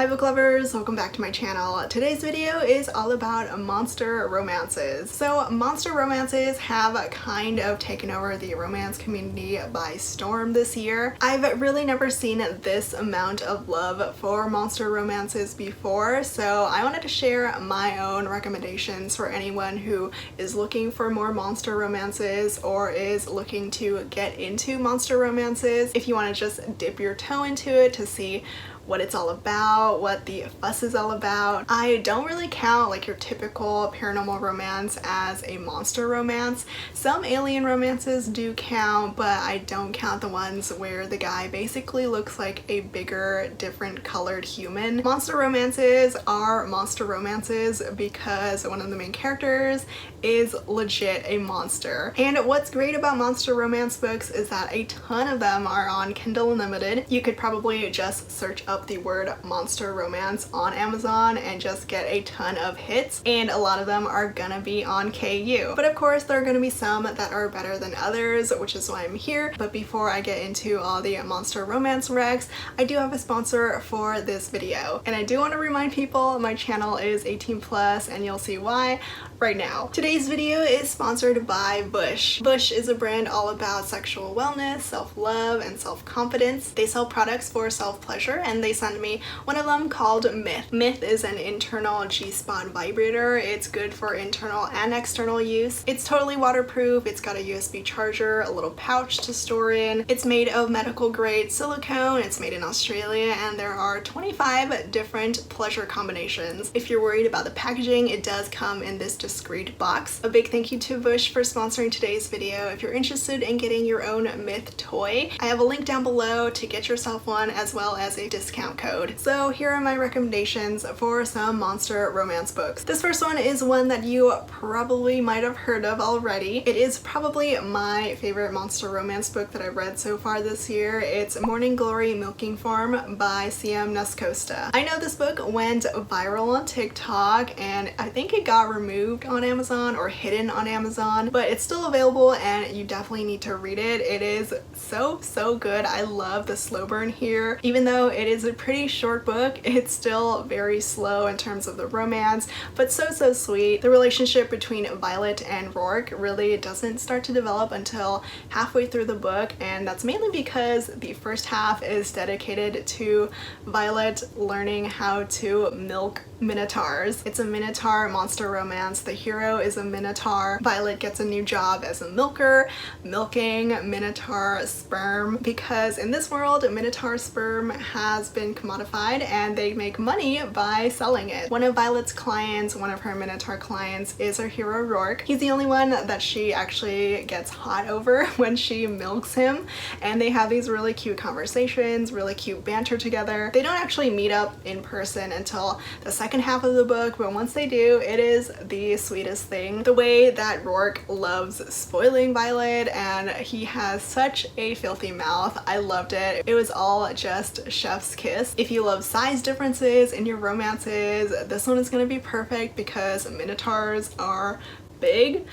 Hi book lovers, welcome back to my channel. Today's video is all about monster romances. So monster romances have kind of taken over the romance community by storm this year. I've really never seen this amount of love for monster romances before, so I wanted to share my own recommendations for anyone who is looking for more monster romances or is looking to get into monster romances. If you want to just dip your toe into it to see what it's all about, what the fuss is all about. I don't really count like your typical paranormal romance as a monster romance. Some alien romances do count, but I don't count the ones where the guy basically looks like a bigger, different colored human. Monster romances are monster romances because one of the main characters is legit a monster. And what's great about monster romance books is that a ton of them are on Kindle Unlimited. You could probably just search up the word monster romance on Amazon and just get a ton of hits, and a lot of them are gonna be on KU. But of course there are gonna be some that are better than others, which is why I'm here. But before I get into all the monster romance recs, I do have a sponsor for this video. And I do want to remind people my channel is 18 plus, and you'll see why right now. Today's video is sponsored by Bush. Bush is a brand all about sexual wellness, self-love, and self-confidence. They sell products for self-pleasure, and they sent me one of them called Myth. Myth is an internal G-spot vibrator. It's good for internal and external use. It's totally waterproof. It's got a USB charger, a little pouch to store in. It's made of medical grade silicone. It's made in Australia, and there are 25 different pleasure combinations. If you're worried about the packaging, it does come in this discreet box. A big thank you to Bush for sponsoring today's video. If you're interested in getting your own Myth toy, I have a link down below to get yourself one, as well as a discount code. So here are my recommendations for some monster romance books. This first one is one that you probably might have heard of already. It is probably my favorite monster romance book that I've read so far this year. It's Morning Glory Milking Farm by C.M. Nascosta. I know this book went viral on TikTok, and I think it got removed on Amazon or hidden on Amazon, but it's still available and you definitely need to read it. It is so good. I love the slow burn here. Even though it is a pretty short book, it's still very slow in terms of the romance, but so sweet. The relationship between Violet and Rourke really doesn't start to develop until halfway through the book, and that's mainly because the first half is dedicated to Violet learning how to milk minotaurs. It's a minotaur monster romance. The hero is a minotaur. Violet gets a new job as a milker, milking minotaur sperm, because in this world minotaur sperm has been commodified and they make money by selling it. One of Violet's clients, one of her minotaur clients, is her hero Rourke. He's the only one that she actually gets hot over when she milks him, and they have these really cute conversations, really cute banter together. They don't actually meet up in person until the second half of the book, but once they do, it is the sweetest thing. The way that Rourke loves spoiling Violet, and he has such a filthy mouth. I loved it. It was all just chef's kiss. If you love size differences in your romances, this one is going to be perfect because minotaurs are big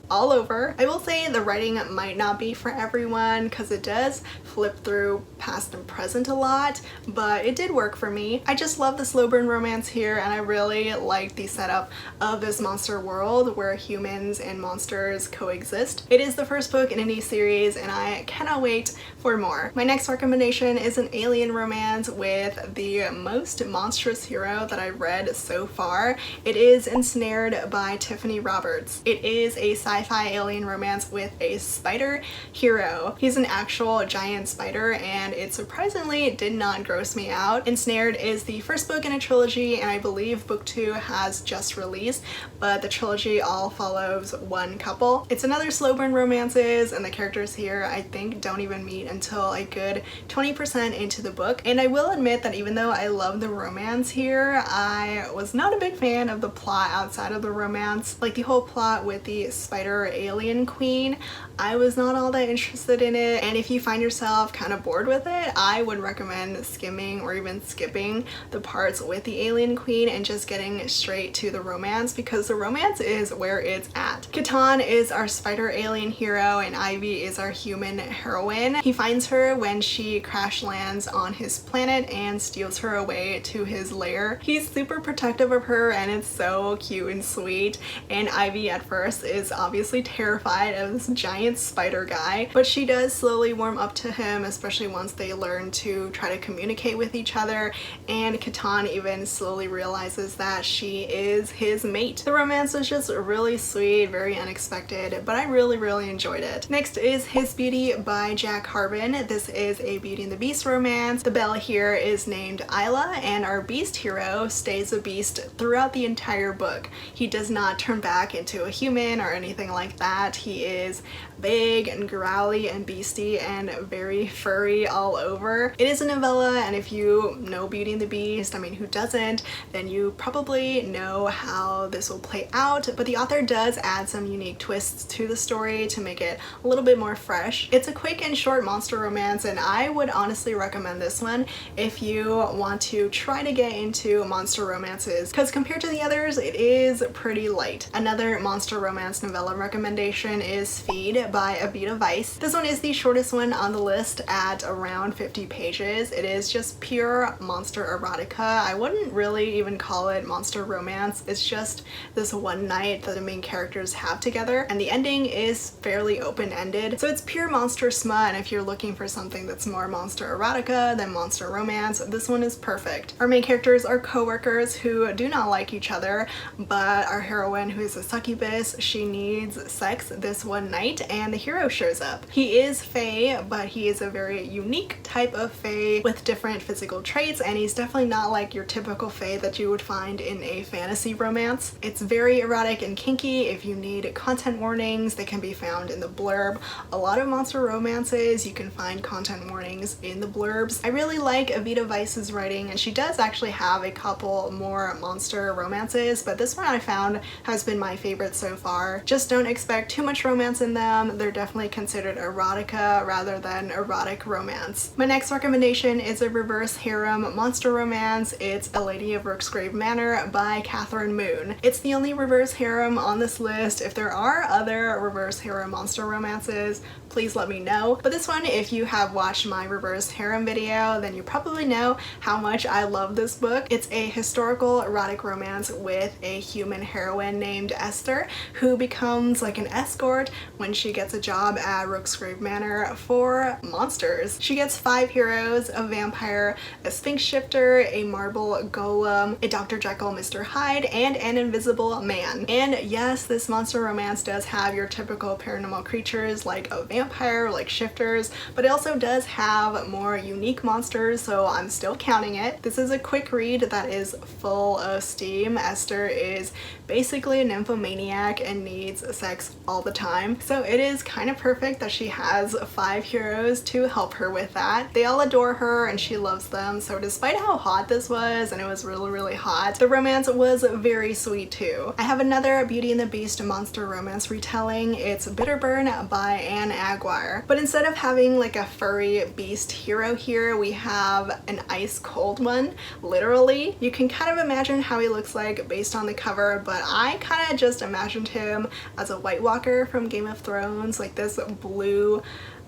all over. I will say the writing might not be for everyone because it does flip through past and present a lot, but it did work for me. I just love the slow burn romance here, and I really like the setup of this monster world where humans and monsters coexist. It is the first book in a new series, and I cannot wait for more. My next recommendation is an alien romance with the most monstrous hero that I've read so far. It is Ensnared by Tiffany Roberts. It is a sci-fi alien romance with a spider hero. He's an actual giant spider, and it surprisingly did not gross me out. Ensnared is the first book in a trilogy, and I believe book 2 has just released, but the trilogy all follows one couple. It's another slow burn romances, and the characters here I think don't even meet until a good 20% into the book. And I will admit that even though I love the romance here, I was not a big fan of the plot outside of the romance. Like the whole plot with the spider spider alien queen. I was not all that interested in it, and if you find yourself kind of bored with it, I would recommend skimming or even skipping the parts with the alien queen and just getting straight to the romance, because the romance is where it's at. Catan is our spider alien hero and Ivy is our human heroine. He finds her when she crash lands on his planet and steals her away to his lair. He's super protective of her and it's so cute and sweet, and Ivy at first is obviously terrified of this giant spider guy, but she does slowly warm up to him, especially once they learn to try to communicate with each other, and Catan even slowly realizes that she is his mate. The romance was just really sweet, very unexpected, but I really enjoyed it. Next is His Beauty by Jack Harbin. This is a Beauty and the Beast romance. The belle here is named Isla, and our beast hero stays a beast throughout the entire book. He does not turn back into a human or anything like that. He is big and growly and beastie and very furry all over. It is a novella, and if you know Beauty and the Beast, I mean, who doesn't, then you probably know how this will play out, but the author does add some unique twists to the story to make it a little bit more fresh. It's a quick and short monster romance, and I would honestly recommend this one if you want to try to get into monster romances, because compared to the others, it is pretty light. Another monster romance novella recommendation is Feed by Abita Weiss. This one is the shortest one on the list at around 50 pages. It is just pure monster erotica. I wouldn't really even call it monster romance. It's just this one night that the main characters have together, and the ending is fairly open-ended. So it's pure monster smut, and if you're looking for something that's more monster erotica than monster romance, this one is perfect. Our main characters are co-workers who do not like each other, but our heroine, who is a succubus, she needs sex this one night, and the hero shows up. He is fae, but he is a very unique type of fae with different physical traits, and he's definitely not like your typical fae that you would find in a fantasy romance. It's very erotic and kinky. If you need content warnings, they can be found in the blurb. A lot of monster romances, you can find content warnings in the blurbs. I really like Abita Weiss's writing, and she does actually have a couple more monster romances, but this one I found has been my favorite so far. Just don't expect too much romance in them. They're definitely considered erotica rather than erotic romance. My next recommendation is a reverse harem monster romance. It's A Lady of Rooksgrave Manor by Catherine Moon. It's the only reverse harem on this list. If there are other reverse harem monster romances, please let me know. But this one, if you have watched my reverse harem video, then you probably know how much I love this book. It's a historical erotic romance with a human heroine named Esther, who becomes like an escort when she gets a job at Rooksgrave Manor for monsters. She gets 5 heroes: a vampire, a sphinx shifter, a marble golem, a Dr. Jekyll, Mr. Hyde, and an invisible man. And yes, this monster romance does have your typical paranormal creatures like a vampire, like shifters, but it also does have more unique monsters, so I'm still counting it. This is a quick read that is full of steam. Esther is basically a nymphomaniac and needs sex all the time, so it is kind of perfect that she has 5 heroes to help her with that. They all adore her and she loves them, so despite how hot this was, and it was really hot, the romance was very sweet too. I have another Beauty and the Beast monster romance retelling. It's Bitterburn by Anne Aguirre, but instead of having like a furry beast hero here, we have an ice cold one, literally. You can kind of imagine how he looks like based on the cover, but I kind of just imagined him as a White Walker from Game of Thrones, like this blue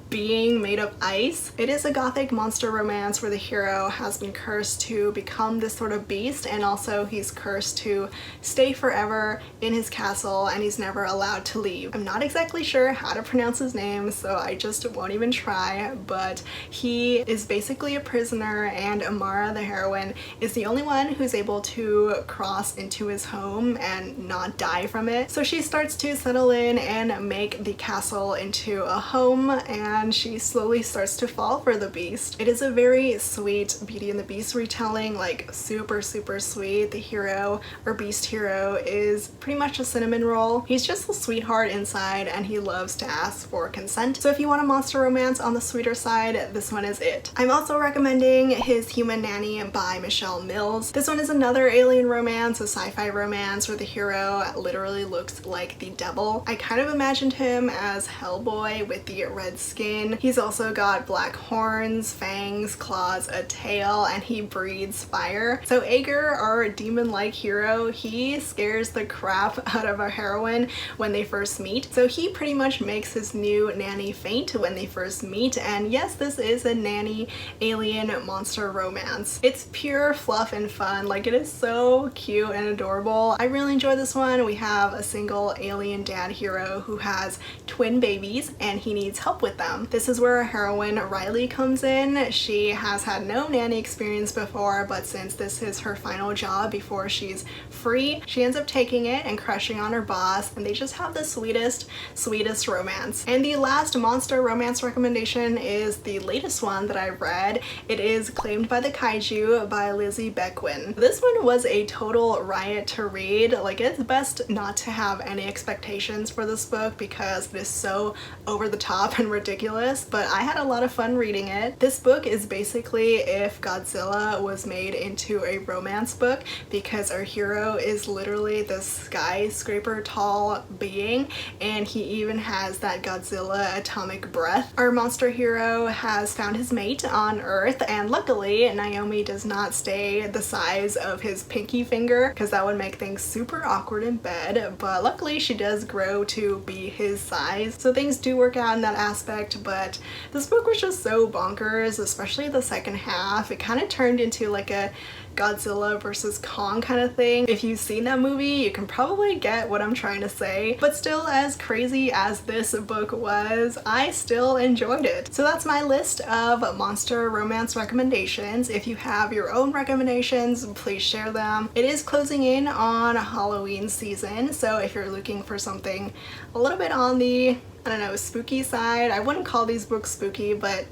being made of ice. It is a gothic monster romance where the hero has been cursed to become this sort of beast, and also he's cursed to stay forever in his castle and he's never allowed to leave. I'm not exactly sure how to pronounce his name, so I just won't even try, but he is basically a prisoner, and Amara, the heroine, is the only one who's able to cross into his home and not die from it. So she starts to settle in and make the castle into a home, and and she slowly starts to fall for the Beast. It is a very sweet Beauty and the Beast retelling, like super sweet. The hero, or Beast hero, is pretty much a cinnamon roll. He's just a sweetheart inside and he loves to ask for consent. So if you want a monster romance on the sweeter side, this one is it. I'm also recommending His Human Nanny by Michelle Mills. This one is another alien romance, a sci-fi romance where the hero literally looks like the devil. I kind of imagined him as Hellboy with the red skin. He's also got black horns, fangs, claws, a tail, and he breathes fire. So Ager, our demon-like hero, he scares the crap out of our heroine when they first meet. So he pretty much makes his new nanny faint when they first meet, and yes, this is a nanny alien monster romance. It's pure fluff and fun. Like, it is so cute and adorable. I really enjoy this one. We have a single alien dad hero who has twin babies and he needs help with them. This is where our heroine Riley comes in. She has had no nanny experience before, but since this is her final job before she's free, she ends up taking it and crushing on her boss, and they just have the sweetest romance. And the last monster romance recommendation is the latest one that I read. It is Claimed by the Kaiju by Lizzie Beckwin. This one was a total riot to read. Like, it's best not to have any expectations for this book because it is so over the top and ridiculous, but I had a lot of fun reading it. This book is basically if Godzilla was made into a romance book, because our hero is literally this skyscraper tall being and he even has that Godzilla atomic breath. Our monster hero has found his mate on Earth, and luckily Naomi does not stay the size of his pinky finger because that would make things super awkward in bed, but luckily she does grow to be his size, so things do work out in that aspect. But this book was just so bonkers, especially the second half. It kind of turned into like a Godzilla versus Kong kind of thing. If you've seen that movie, you can probably get what I'm trying to say, but still, as crazy as this book was, I still enjoyed it. So that's my list of monster romance recommendations. If you have your own recommendations, please share them. It is closing in on Halloween season, so if you're looking for something a little bit on the, I don't know, spooky side, I wouldn't call these books spooky, but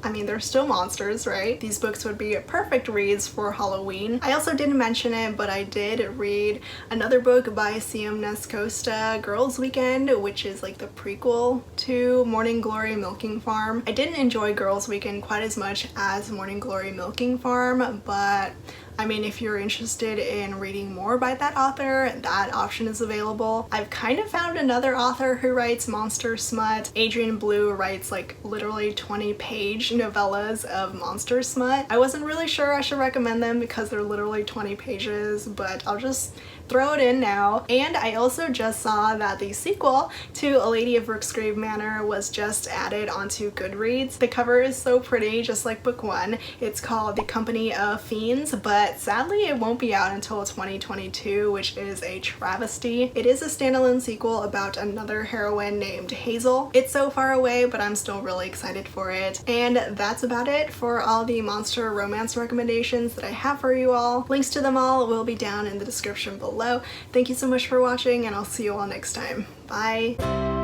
I mean, they're still monsters, right? These books would be perfect reads for Halloween. I also didn't mention it, but I did read another book by C.M. Nescosta, Girls Weekend, which is like the prequel to Morning Glory Milking Farm. I didn't enjoy Girls Weekend quite as much as Morning Glory Milking Farm, but I mean, if you're interested in reading more by that author, that option is available. I've kind of found another author who writes monster smut. Adrian Blue writes like literally 20-page novellas of monster smut. I wasn't really sure I should recommend them because they're literally 20 pages, but I'll just throw it in now. And I also just saw that the sequel to A Lady of Rooksgrave Manor was just added onto Goodreads. The cover is so pretty, just like book one. It's called The Company of Fiends, but sadly it won't be out until 2022, which is a travesty. It is a standalone sequel about another heroine named Hazel. It's so far away, but I'm still really excited for it. And that's about it for all the monster romance recommendations that I have for you all. Links to them all will be down in the description below. Thank you so much for watching, and I'll see you all next time. Bye!